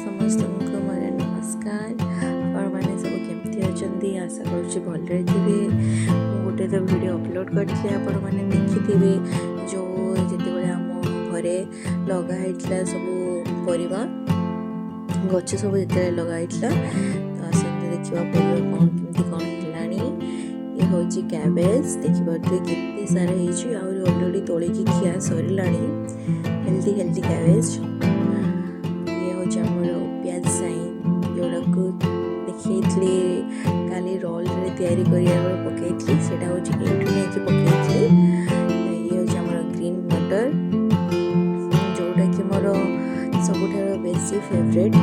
समस्त को मोर नमस्कार। आपण मैंने सब केमती अच्छा आशा करुँच भलरे थे। गोटे तो वीडियो अपलोड करते आपण मैंने देखी जो जिते आम घरे लगाइला सब परिवा गच सब जिते लगाइला तो आसते देखा परिवा कौन केमती कौन है। ये हूँ कैबेज देखिए केते सारा ऑलरेडी तोलिकी खिया सर हेल्दी हेल्दी कैबेज। प्याज साइन जोड़ा को देखी काली रोल तैयारी पकई से पकई ये हूँ ग्रीन मटर जोटा कि मोर सब बेसी फेवरेट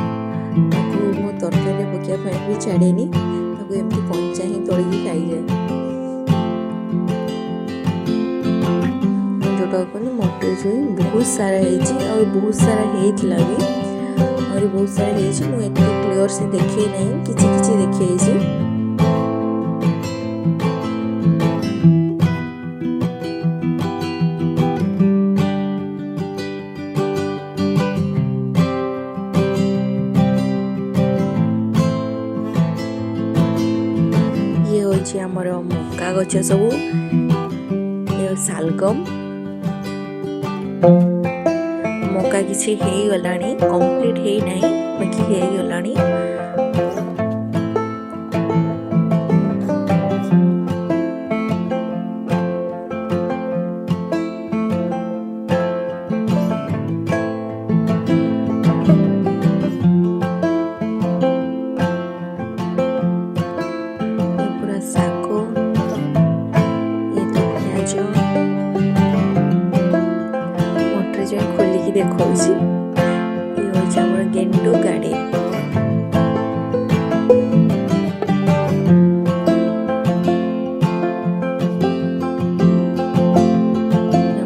मु तरकारी पकाई भी छाड़े एमती कंचा ही तोड़िकी खाई जोटा कहते मटर छुई बहुत सारा बहुत सारा भी और बहुत सारा मुझे क्लियर से देखे नहीं किसी किसी देखे ये हूँ आमर मका गच सब ये सालगम मका किसी गलानी कंप्लीट है नहीं बाकी है गलानी। पूरा साको ये तो प्याज मटर जो खोलिकी देखा गेंडू गाड़ी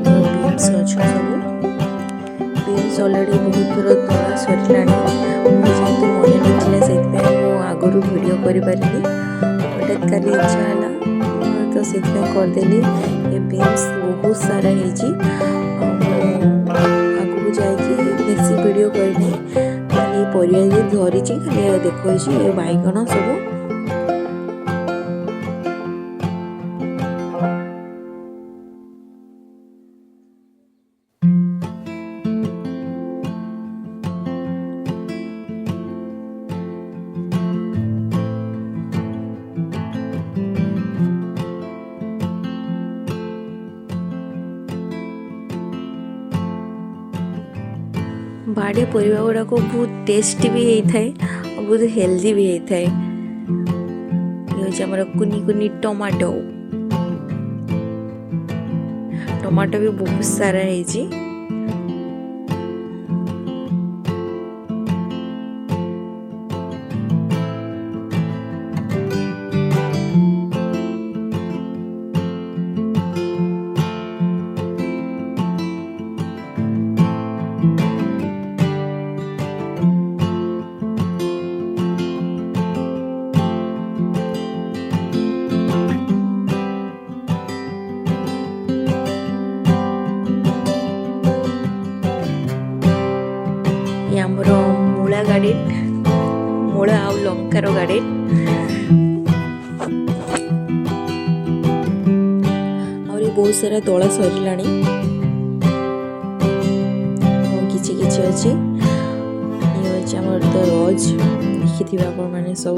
बीन्स अच्छे सब बीन्स ऑलरेडी बहुत थोड़ा तोड़ा सर जेहतु मन ना से आगुरी वीडियो करें हठात काली इच्छा है तो से करदेली। ये बीन्स बहुत सारा आगू जाकि बेसी वीडियो करनी परिया धरी खाली देखा बैगण सब बाड़े परिवा गुड़ाक बहुत टेस्टी भी होता है और बहुत हेल्दी भी होता है। ये हूँ कुनी कुनी टमाटो टमाटो भी बहुत सारा है। आमर मूला गाड़ी मूला आ लंकार गाड़ी और बहुत सारा तोला सर किछि किछि अच्छी ये हूँ आमर तो रोज देखि मैंने सब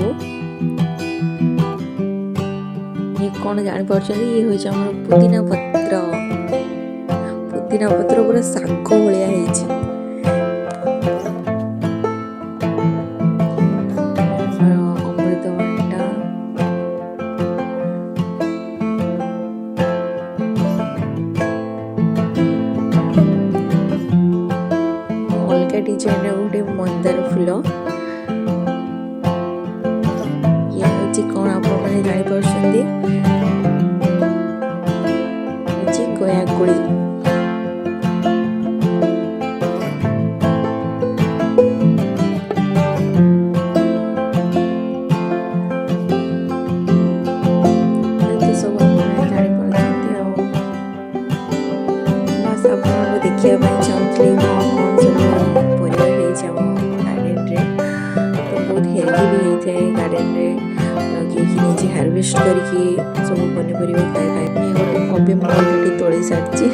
ये कौन जापर ये हूँ आमर पुदीना पत्र पूरा शाग भाया डिजाइन गोटे मंदार फूल ये हूँ कौन आप जापर गयाकुड़ी देखिए चाहूँगी कौन सब परिवार गार्डन रे हेल्दी भी होता है गार्डन रे लगे निजे हार्वेस्ट करके सब पनीपरिया खाए खाए गोटे कॉपी मुझे तोड़ी सारी।